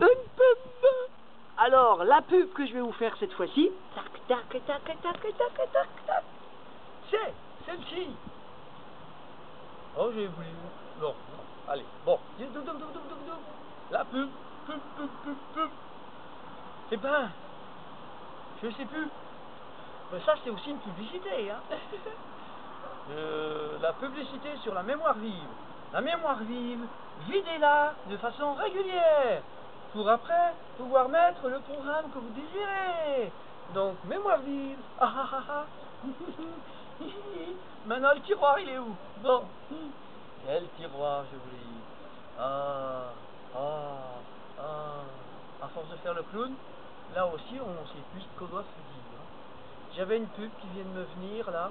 Une pub. Alors, la pub que je vais vous faire cette fois-ci, c'est celle-ci. Oh, j'ai oublié. Non, allez, bon. La pub. Eh ben, je sais plus. Mais ça, c'est aussi une publicité, hein. La publicité sur la mémoire vive. La mémoire vive, videz-la de façon régulière pour après pouvoir mettre le programme que vous désirez. Donc, mémoire vive. Maintenant, le tiroir, il est où? Bon. Quel tiroir, je vous dis. À force de faire le clown, là aussi, on sait plus ce qu'on doit se dire. J'avais une pub qui vient de me venir, là,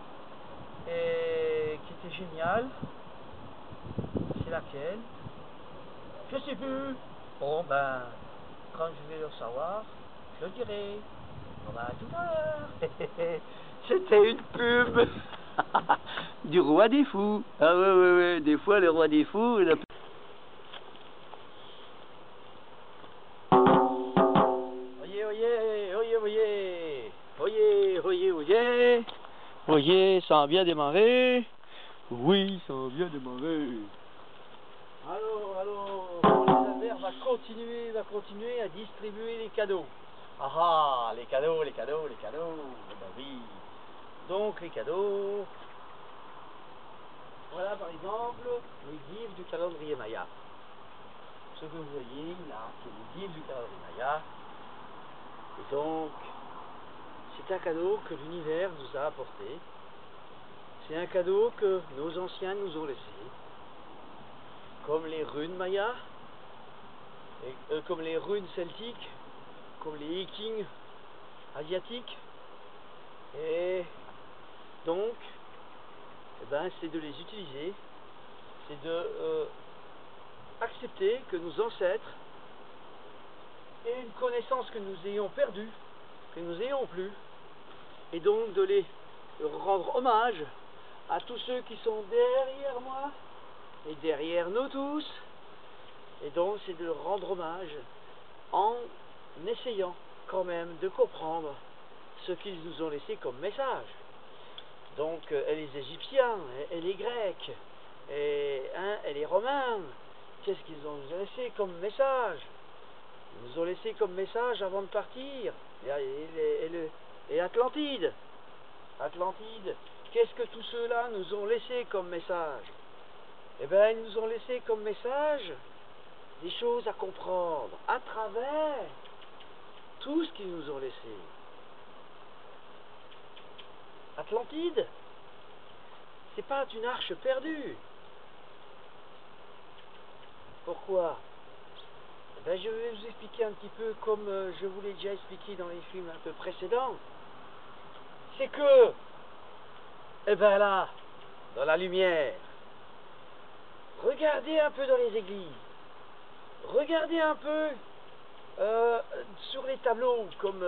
et qui était géniale. C'est laquelle? Je sais plus. Bon, ben, quand je vais le savoir, je le dirai. Bon, ben, à tout à l'heure. C'était une pub du roi des fous. Ah ouais, des fois, le roi des fous, il a... Voyez, ça a bien démarré. Oui, ça a bien démarré. Alors, Paul Albert va continuer à distribuer les cadeaux. Les cadeaux. Eh ben oui. Donc, les cadeaux. Voilà, par exemple, les livres du calendrier Maya. Ce que vous voyez là, c'est les livres du calendrier Maya. Et donc, c'est un cadeau que l'univers nous a apporté. C'est un cadeau que nos anciens nous ont laissé. Comme les runes Maya, comme les runes celtiques, comme les Vikings asiatiques. Et donc, c'est de les utiliser, c'est de accepter que nos ancêtres aient une connaissance que nous ayons perdue, que nous ayons plus, et donc de les rendre hommage à tous ceux qui sont derrière moi et derrière nous tous. Et donc c'est de leur rendre hommage en essayant quand même de comprendre ce qu'ils nous ont laissé comme message. Donc les Égyptiens, et les Grecs, et les Romains, qu'est-ce qu'ils ont laissé comme message? Ils nous ont laissé comme message avant de partir. Et Atlantide, qu'est-ce que tous ceux-là nous ont laissé comme message? Eh bien, ils nous ont laissé comme message des choses à comprendre à travers tout ce qu'ils nous ont laissé. Atlantide, c'est pas une arche perdue. Pourquoi? Je vais vous expliquer un petit peu comme je vous l'ai déjà expliqué dans les films un peu précédents. C'est que, là, dans la lumière, regardez un peu dans les églises, regardez un peu sur les tableaux, comme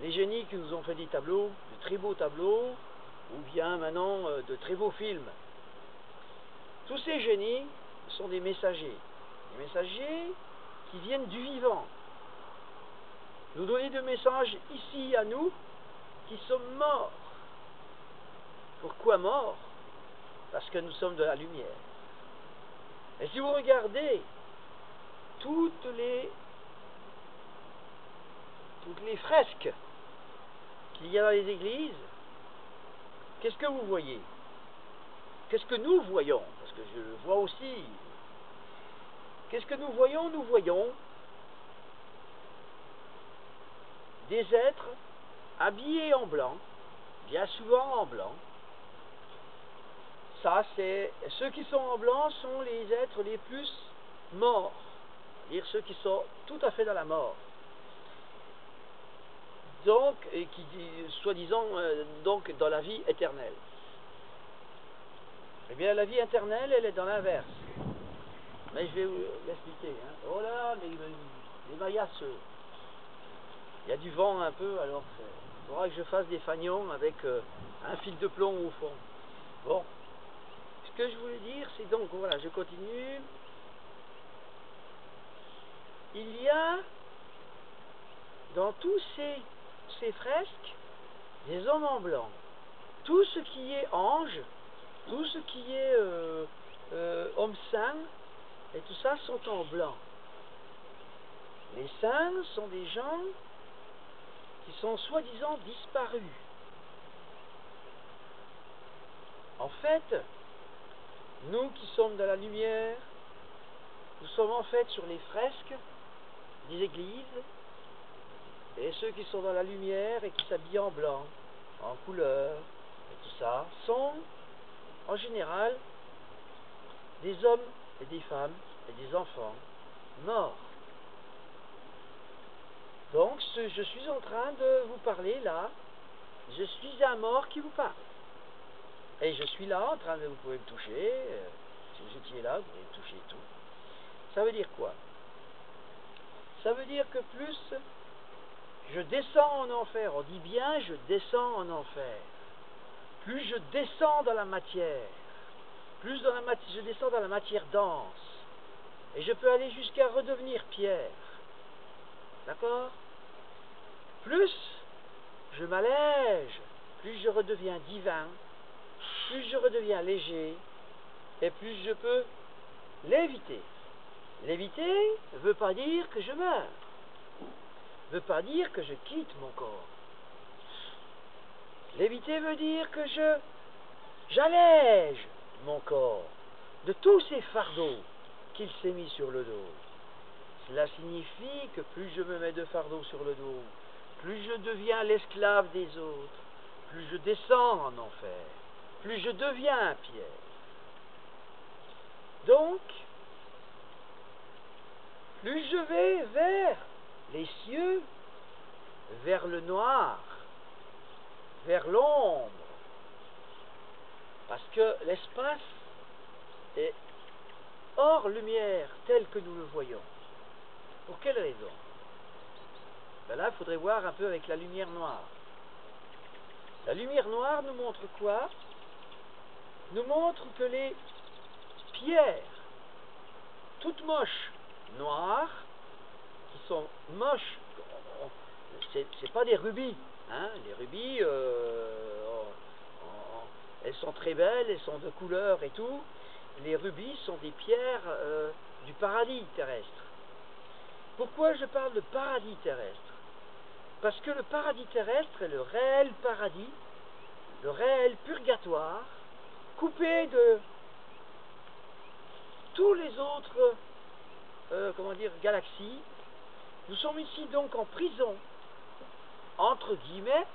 les génies qui nous ont fait des tableaux, de très beaux tableaux, ou bien maintenant de très beaux films. Tous ces génies sont des messagers qui viennent du vivant, nous donner des messages ici à nous qui sommes morts. Pourquoi morts? Parce que nous sommes de la lumière. Et si vous regardez toutes les fresques qu'il y a dans les églises, qu'est-ce que vous voyez? Qu'est-ce que nous voyons? Parce que je le vois aussi. Qu'est-ce que nous voyons? Nous voyons des êtres habillés en blanc, bien souvent en blanc. Ça, c'est ceux qui sont en blanc sont les êtres les plus morts, c'est-à-dire ceux qui sont tout à fait dans la mort. Donc, et qui soi-disant donc dans la vie éternelle. Eh bien, la vie éternelle, elle est dans l'inverse. Mais je vais vous l'expliquer. Oh là, les Mayas, il y a du vent un peu, alors il faudra que je fasse des fagnons avec un fil de plomb au fond. Bon, ce que je voulais dire, c'est donc, voilà, je continue. il y a dans tous ces fresques des hommes en blanc. Tout ce qui est ange, tout ce qui est homme saint, et tout ça sont en blanc. Les saints sont des gens qui sont soi-disant disparus. En fait, nous qui sommes dans la lumière, nous sommes en fait sur les fresques des églises, et ceux qui sont dans la lumière et qui s'habillent en blanc, en couleur, et tout ça, sont en général des hommes et des femmes et des enfants morts. Donc, je suis en train de vous parler là, je suis un mort qui vous parle. Et je suis là en train de, vous pouvez me toucher, si vous étiez là, vous pouvez me toucher et tout. Ça veut dire quoi? Ça veut dire que plus je descends en enfer, on dit bien je descends en enfer, plus je descends dans la matière, plus je descends dans la matière dense, et je peux aller jusqu'à redevenir pierre. D'accord? Plus je m'allège, plus je redeviens divin, plus je redeviens léger, et plus je peux léviter. Léviter ne veut pas dire que je meurs, ne veut pas dire que je quitte mon corps. Léviter veut dire que j'allège mon corps de tous ces fardeaux qu'il s'est mis sur le dos. Cela signifie que plus je me mets de fardeaux sur le dos, plus je deviens l'esclave des autres, plus je descends en enfer, plus je deviens pierre. Donc, plus je vais vers les cieux, vers le noir, vers l'ombre, parce que l'espace est hors lumière tel que nous le voyons. Pour quelle raison? Ben là, il faudrait voir un peu avec la lumière noire. La lumière noire nous montre quoi? Nous montre que les pierres, toutes moches, noires, qui sont moches, c'est pas des rubis, hein? Les rubis, elles sont très belles, elles sont de couleur et tout. Les rubis sont des pierres du paradis terrestre. Pourquoi je parle de paradis terrestre? Parce que le paradis terrestre est le réel paradis, le réel purgatoire, coupé de tous les autres galaxies. Nous sommes ici donc en prison, entre guillemets,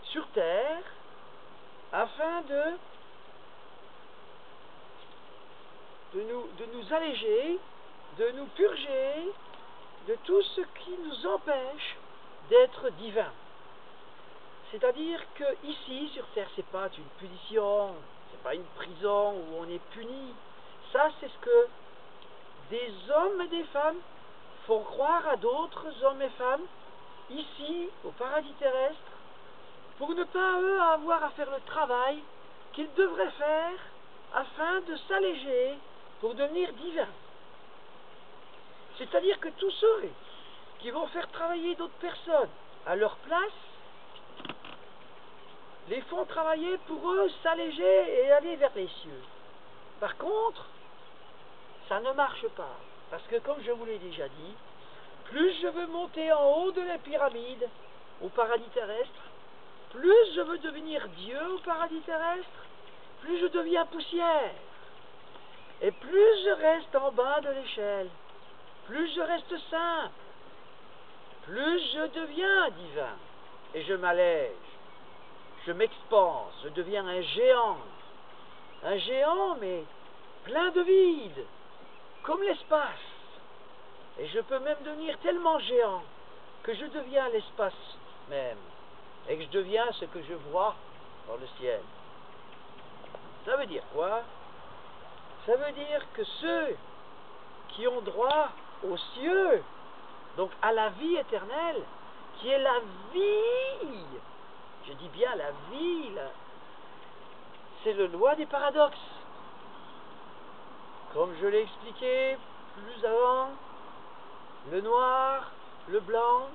sur Terre, afin de nous alléger, de nous purger de tout ce qui nous empêche d'être divins. C'est-à-dire que ici, sur Terre, c'est pas une punition, c'est pas une prison où on est puni. Ça, c'est ce que des hommes et des femmes font croire à d'autres hommes et femmes, ici, au paradis terrestre, pour ne pas, eux, avoir à faire le travail qu'ils devraient faire afin de s'alléger pour devenir divins. C'est-à-dire que tous ceux qui vont faire travailler d'autres personnes à leur place, les font travailler pour eux s'alléger et aller vers les cieux. Par contre, ça ne marche pas. Parce que comme je vous l'ai déjà dit, plus je veux monter en haut de la pyramide, au paradis terrestre, plus je veux devenir Dieu au paradis terrestre, plus je deviens poussière. Et plus je reste en bas de l'échelle, plus je reste simple, plus je deviens divin. Et je m'allège, je m'expanse, je deviens un géant. Un géant, mais plein de vide, comme l'espace. Et je peux même devenir tellement géant que je deviens l'espace même, et que je deviens ce que je vois dans le ciel. Ça veut dire quoi? Ça veut dire que ceux qui ont droit aux cieux, donc à la vie éternelle, qui est la vie, je dis bien la vie, c'est le loi des paradoxes. Comme je l'ai expliqué plus avant, le noir, le blanc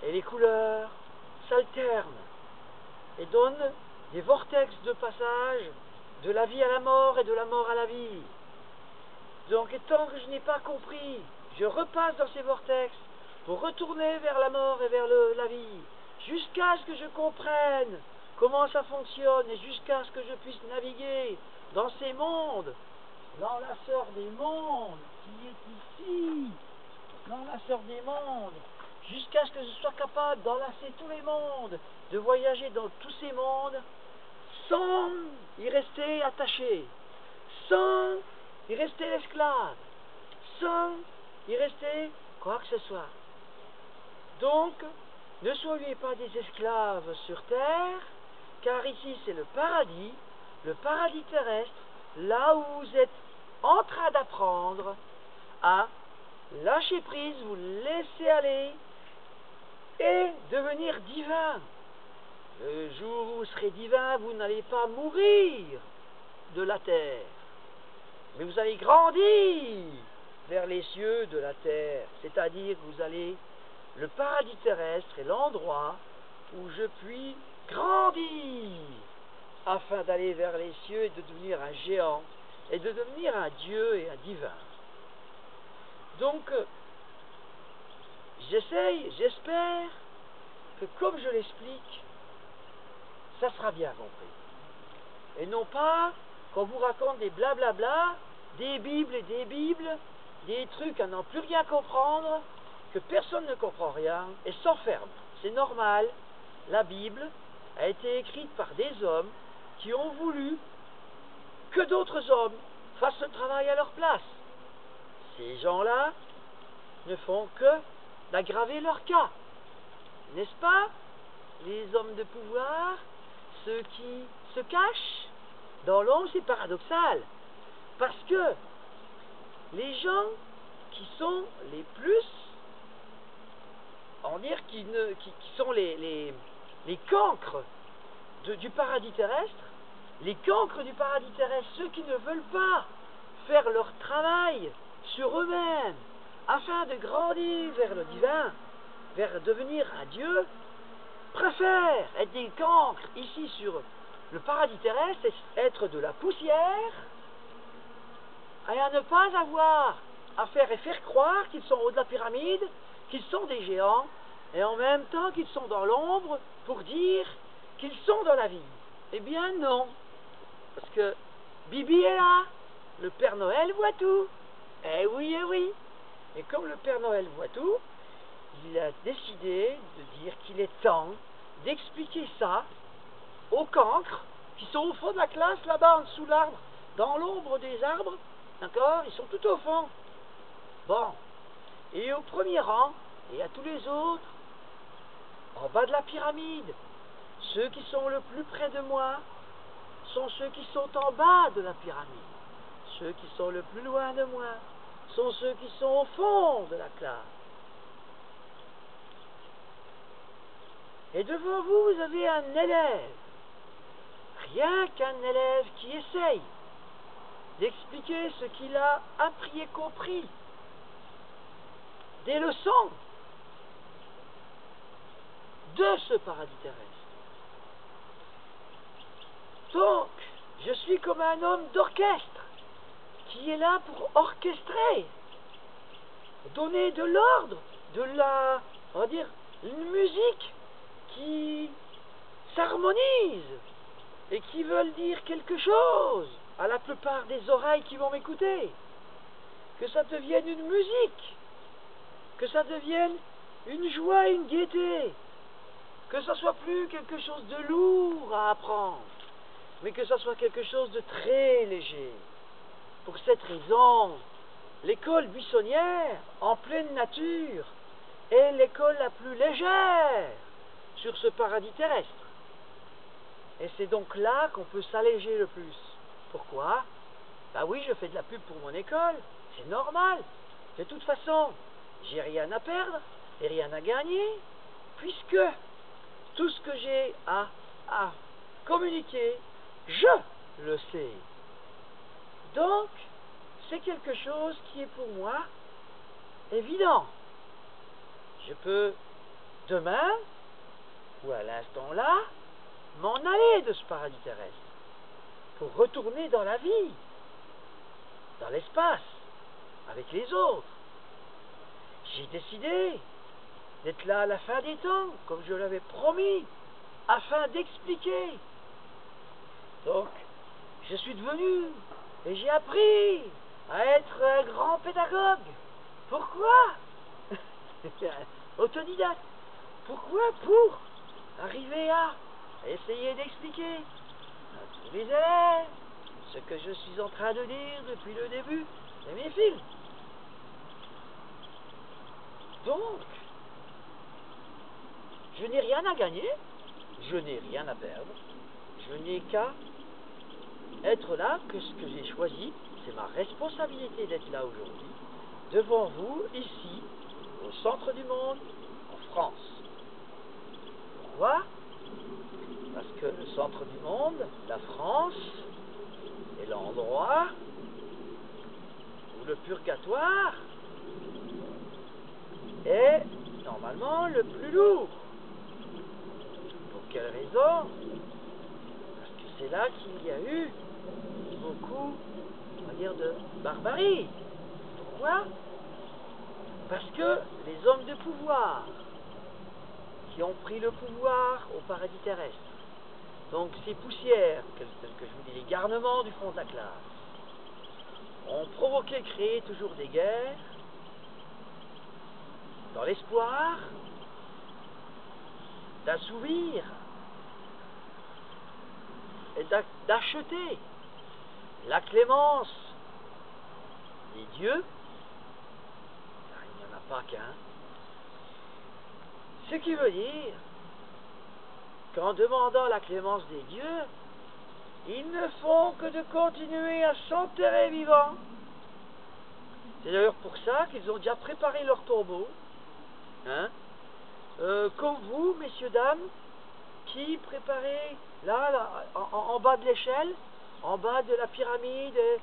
et les couleurs s'alternent et donnent des vortex de passage de la vie à la mort et de la mort à la vie. Donc, étant que je n'ai pas compris, je repasse dans ces vortex pour retourner vers la mort et vers la vie, jusqu'à ce que je comprenne comment ça fonctionne et jusqu'à ce que je puisse naviguer dans ces mondes, l'enlaceur des mondes qui est ici, l'enlaceur des mondes, jusqu'à ce que je sois capable d'enlacer tous les mondes, de voyager dans tous ces mondes sans y rester attaché, sans y rester esclave, sans y rester quoi que ce soit. Donc, ne soyez pas des esclaves sur terre, car ici c'est le paradis terrestre, là où vous êtes en train d'apprendre à lâcher prise, vous laisser aller et devenir divin. Le jour où vous serez divin, vous n'allez pas mourir de la terre, mais vous allez grandir vers les cieux de la terre, c'est-à-dire que vous allez, le paradis terrestre est l'endroit où je puis grandir afin d'aller vers les cieux et de devenir un géant et de devenir un Dieu et un divin. Donc, j'espère que comme je l'explique, ça sera bien compris. Et non pas qu'on vous raconte des blablabla, des bibles et des trucs à n'en plus rien comprendre, que personne ne comprend rien et s'enferme. C'est normal, la Bible a été écrite par des hommes qui ont voulu que d'autres hommes fassent le travail à leur place. Ces gens-là ne font que d'aggraver leur cas. N'est-ce pas, les hommes de pouvoir, ceux qui se cachent dans l'ombre? C'est paradoxal, parce que les gens qui sont les plus, on va dire, qui sont les cancres du paradis terrestre, les cancres du paradis terrestre, ceux qui ne veulent pas faire leur travail sur eux-mêmes, afin de grandir vers le divin, vers devenir un Dieu, préfèrent être des cancres ici sur le paradis terrestre, être de la poussière, et à ne pas avoir à faire croire qu'ils sont au haut de la pyramide, qu'ils sont des géants, et en même temps qu'ils sont dans l'ombre pour dire qu'ils sont dans la vie. Eh bien non, parce que Bibi est là, le Père Noël voit tout. Eh oui, eh oui. Et comme le Père Noël voit tout, il a décidé de dire qu'il est temps d'expliquer ça aux cancres qui sont au fond de la classe, là-bas, en dessous de l'arbre, dans l'ombre des arbres, d'accord? Ils sont tout au fond. Bon. Et au premier rang, et à tous les autres, en bas de la pyramide, ceux qui sont le plus près de moi sont ceux qui sont en bas de la pyramide. Ceux qui sont le plus loin de moi sont ceux qui sont au fond de la classe. Et devant vous, vous avez un élève. Rien qu'un élève qui essaye d'expliquer ce qu'il a appris et compris. Des leçons de ce paradis terrestre. Donc, je suis comme un homme d'orchestre qui est là pour orchestrer, donner de l'ordre, on va dire, une musique qui s'harmonise et qui veulent dire quelque chose à la plupart des oreilles qui vont m'écouter. Que ça devienne une musique, que ça devienne une joie, une gaieté, que ça soit plus quelque chose de lourd à apprendre, mais que ça soit quelque chose de très léger. Pour cette raison, l'école buissonnière, en pleine nature, est l'école la plus légère sur ce paradis terrestre. Et c'est donc là qu'on peut s'alléger le plus. Pourquoi? Bah oui, je fais de la pub pour mon école, c'est normal. De toute façon, j'ai rien à perdre et rien à gagner, puisque tout ce que j'ai à communiquer, je le sais. Donc, c'est quelque chose qui est pour moi évident. je peux demain, ou à l'instant là, m'en aller de ce paradis terrestre, pour retourner dans la vie, dans l'espace, avec les autres. J'ai décidé d'être là à la fin des temps, comme je l'avais promis, afin d'expliquer. Donc, je suis devenu, et j'ai appris à être un grand pédagogue. Pourquoi? Autodidacte. Pourquoi? Pour arriver à essayer d'expliquer à tous les élèves ce que je suis en train de dire depuis le début de mes films. Donc, je n'ai rien à gagner, je n'ai rien à perdre, je n'ai qu'à être là, que ce que j'ai choisi, c'est ma responsabilité d'être là aujourd'hui, devant vous, ici, au centre du monde, en France. Pourquoi? Parce que le centre du monde, la France, est l'endroit où le purgatoire est normalement le plus lourd. Pour quelle raison? Parce que c'est là qu'il y a eu beaucoup, on va dire, de barbarie. Pourquoi? Parce que les hommes de pouvoir qui ont pris le pouvoir au paradis terrestre, donc ces poussières, que je vous dis, les garnements du fond de la classe, ont provoqué, créé toujours des guerres, dans l'espoir d'assouvir et d'acheter la clémence des dieux, car il n'y en a pas qu'un. Ce qui veut dire qu'en demandant la clémence des dieux, ils ne font que de continuer à s'enterrer vivants. C'est d'ailleurs pour ça qu'ils ont déjà préparé leur tombeau, hein, comme vous, messieurs, dames, qui préparez là, en bas de l'échelle, en bas de la pyramide, et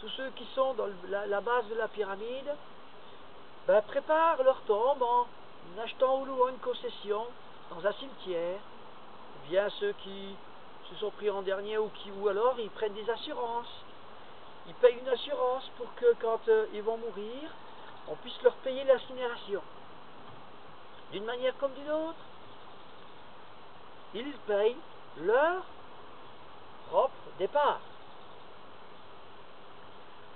tous ceux qui sont dans la base de la pyramide, ben, préparent leur tombe en achetant ou louant une concession dans un cimetière, ou bien ceux qui se sont pris en dernier ou alors ils prennent des assurances. Ils payent une assurance pour que quand ils vont mourir, on puisse leur payer l'incinération. D'une manière comme d'une autre, ils payent leur propre départ.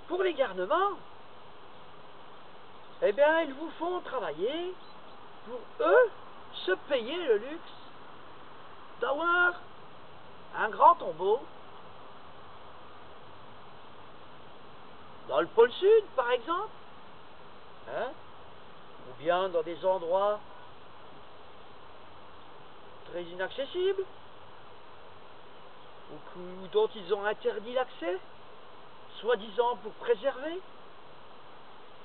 Pour les garnements, eh bien, ils vous font travailler pour eux se payer le luxe d'avoir un grand tombeau dans le pôle sud, par exemple, hein, ou bien dans des endroits très inaccessibles, ou dont ils ont interdit l'accès, soi-disant pour préserver.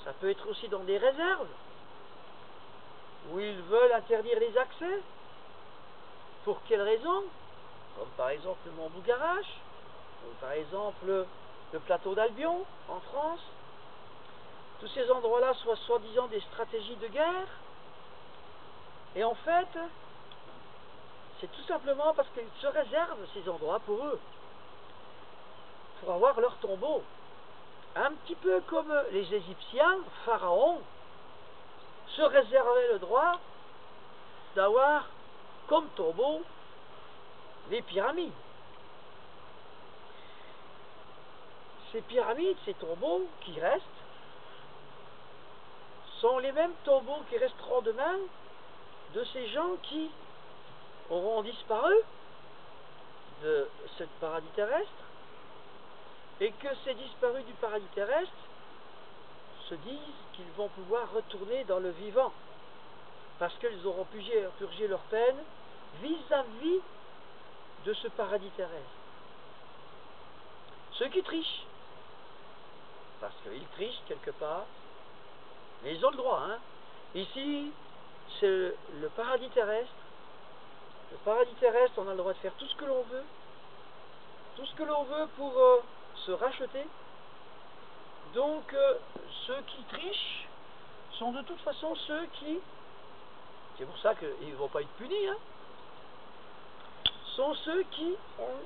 Ça peut être aussi dans des réserves, où ils veulent interdire les accès. Pour quelles raisons? Comme par exemple le mont Bougarache, ou par exemple le plateau d'Albion en France. Tous ces endroits-là soient soi-disant des stratégies de guerre. Et en fait, c'est tout simplement parce qu'ils se réservent ces endroits pour eux, pour avoir leur tombeau. Un petit peu comme les Égyptiens, pharaons, se réservaient le droit d'avoir comme tombeau les pyramides. Ces pyramides, ces tombeaux qui restent, sont les mêmes tombeaux qui resteront demain de ces gens qui auront disparu de ce paradis terrestre, et que ces disparus du paradis terrestre se disent qu'ils vont pouvoir retourner dans le vivant, parce qu'ils auront purgé leur peine vis-à-vis de ce paradis terrestre. Ceux qui trichent, parce qu'ils trichent quelque part, mais ils ont le droit, hein. Ici, c'est le paradis terrestre. Le paradis terrestre, on a le droit de faire tout ce que l'on veut. Tout ce que l'on veut pour se racheter. Donc, ceux qui trichent sont de toute façon ceux qui c'est pour ça qu'ils ne vont pas être punis, hein, sont ceux qui ont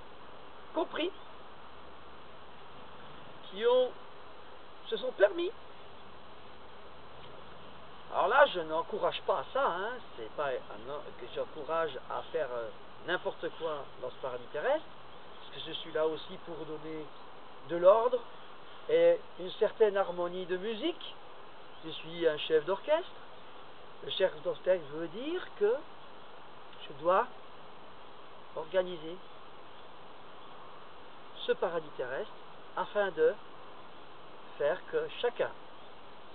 compris, qui se sont permis. Alors là, je n'encourage pas ça, hein, c'est pas que j'encourage à faire n'importe quoi dans ce paradis terrestre, parce que je suis là aussi pour donner de l'ordre et une certaine harmonie de musique. Je suis un chef d'orchestre. Le chef d'orchestre veut dire que je dois organiser ce paradis terrestre afin de faire que chacun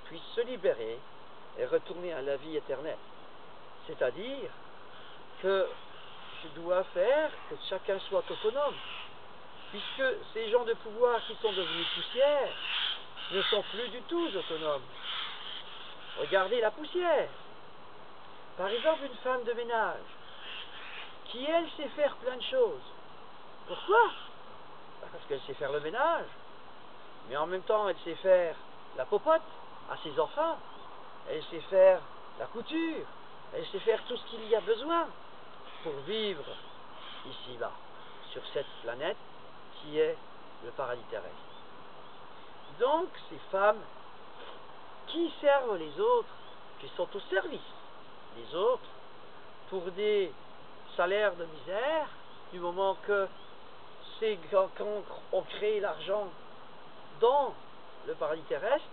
puisse se libérer et retourner à la vie éternelle. C'est-à-dire que je dois faire que chacun soit autonome, puisque ces gens de pouvoir qui sont devenus poussière ne sont plus du tout autonomes. Regardez la poussière. Par exemple, une femme de ménage qui, elle, sait faire plein de choses. Pourquoi? Parce qu'elle sait faire le ménage, mais en même temps, elle sait faire la popote à ses enfants, elle sait faire la couture, elle sait faire tout ce qu'il y a besoin pour vivre ici-bas, sur cette planète qui est le paradis terrestre. Donc, ces femmes qui servent les autres, qui sont au service des autres, pour des salaires de misère, du moment que c'est quand on crée l'argent dans le paradis terrestre,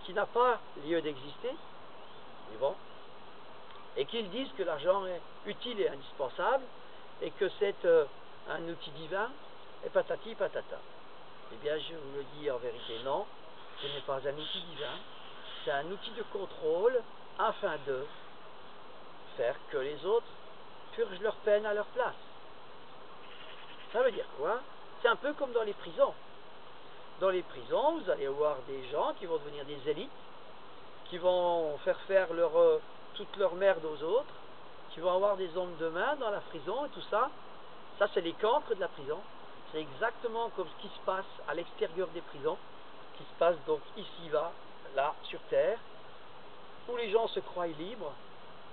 qui n'a pas lieu d'exister, mais bon, et qu'ils disent que l'argent est utile et indispensable, et que c'est un outil divin, et patati patata. Eh bien, je vous le dis en vérité, non, ce n'est pas un outil divin, c'est un outil de contrôle afin de faire que les autres purgent leur peine à leur place. Ça veut dire quoi? C'est un peu comme dans les prisons. Dans les prisons, vous allez avoir des gens qui vont devenir des élites, qui vont faire toute leur merde aux autres, qui vont avoir des hommes de main dans la prison et tout ça. Ça, c'est les cancres de la prison. C'est exactement comme ce qui se passe à l'extérieur des prisons, qui se passe donc ici-bas, là, sur Terre, où les gens se croient libres,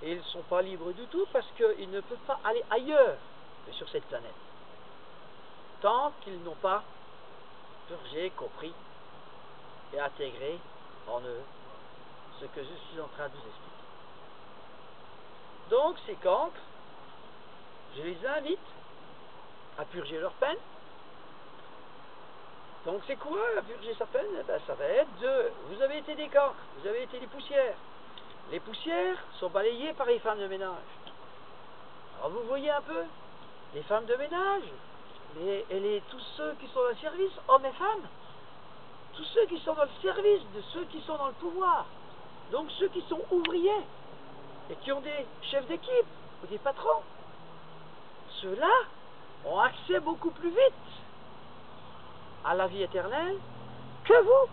et ils ne sont pas libres du tout parce qu'ils ne peuvent pas aller ailleurs que sur cette planète, tant qu'ils n'ont pas purgé, compris et intégré en eux ce que je suis en train de vous expliquer. Donc ces cancres, je les invite à purger leur peine. Donc c'est quoi à purger sa peine? Eh ben, ça va être vous avez été des cancres, vous avez été des poussières. Les poussières sont balayées par les femmes de ménage. Alors vous voyez un peu, les femmes de ménage, tous ceux qui sont dans le service, hommes et femmes, tous ceux qui sont dans le service de ceux qui sont dans le pouvoir, donc ceux qui sont ouvriers et qui ont des chefs d'équipe ou des patrons, ceux-là ont accès beaucoup plus vite à la vie éternelle que vous,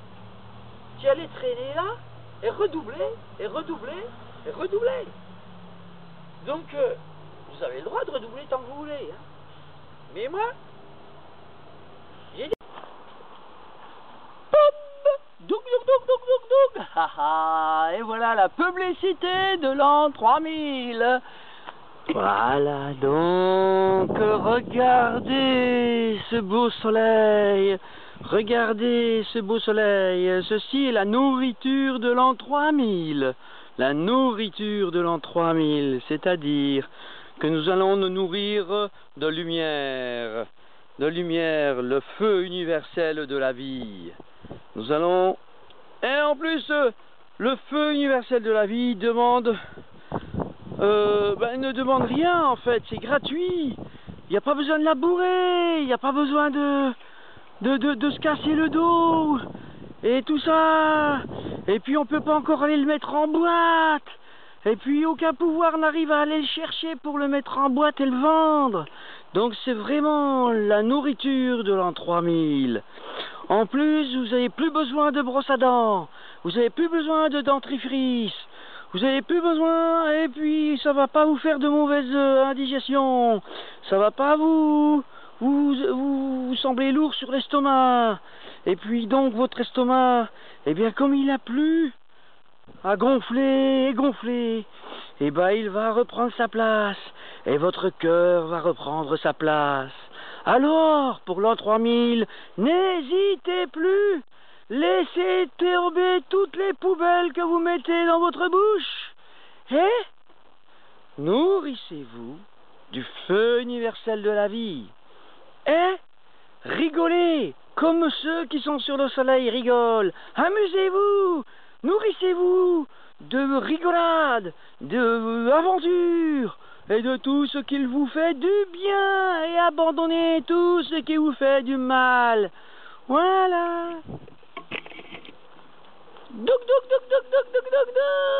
qui allez traîner là et redoubler, et redoubler, et redoubler. Donc, vous avez le droit de redoubler tant que vous voulez. Hein. Mais moi, j'ai dit... Douk, douk, douk, douk, douk, douk. Et voilà la publicité de l'an 3000. Voilà, donc, regardez ce beau soleil. Regardez ce beau soleil. Ceci est la nourriture de l'an 3000. La nourriture de l'an 3000, c'est-à-dire que nous allons nous nourrir de lumière. De lumière, le feu universel de la vie. Nous allons... Et en plus, le feu universel de la vie demande... ne demande rien en fait, c'est gratuit. Il n'y a pas besoin de labourer, il n'y a pas besoin de se casser le dos et tout ça. Et puis on peut pas encore aller le mettre en boîte. Et puis aucun pouvoir n'arrive à aller le chercher pour le mettre en boîte et le vendre. Donc c'est vraiment la nourriture de l'an 3000. En plus, vous n'avez plus besoin de brosse à dents, vous n'avez plus besoin de dentifrice. Vous n'avez plus besoin, et puis ça va pas vous faire de mauvaise indigestion. Ça va pas vous sembler lourd sur l'estomac. Et puis donc votre estomac, eh bien comme il a plus à gonfler et gonfler, et ben il va reprendre sa place, et votre cœur va reprendre sa place. Alors, pour l'an 3000, n'hésitez plus, laissez tomber toutes les poubelles que vous mettez dans votre bouche, et nourrissez-vous du feu universel de la vie, et rigolez comme ceux qui sont sur le soleil rigolent. Amusez-vous, nourrissez-vous de rigolade, d'aventure et de tout ce qui vous fait du bien, et abandonnez tout ce qui vous fait du mal. Voilà. Douk douk douk douk douk douk douk douk.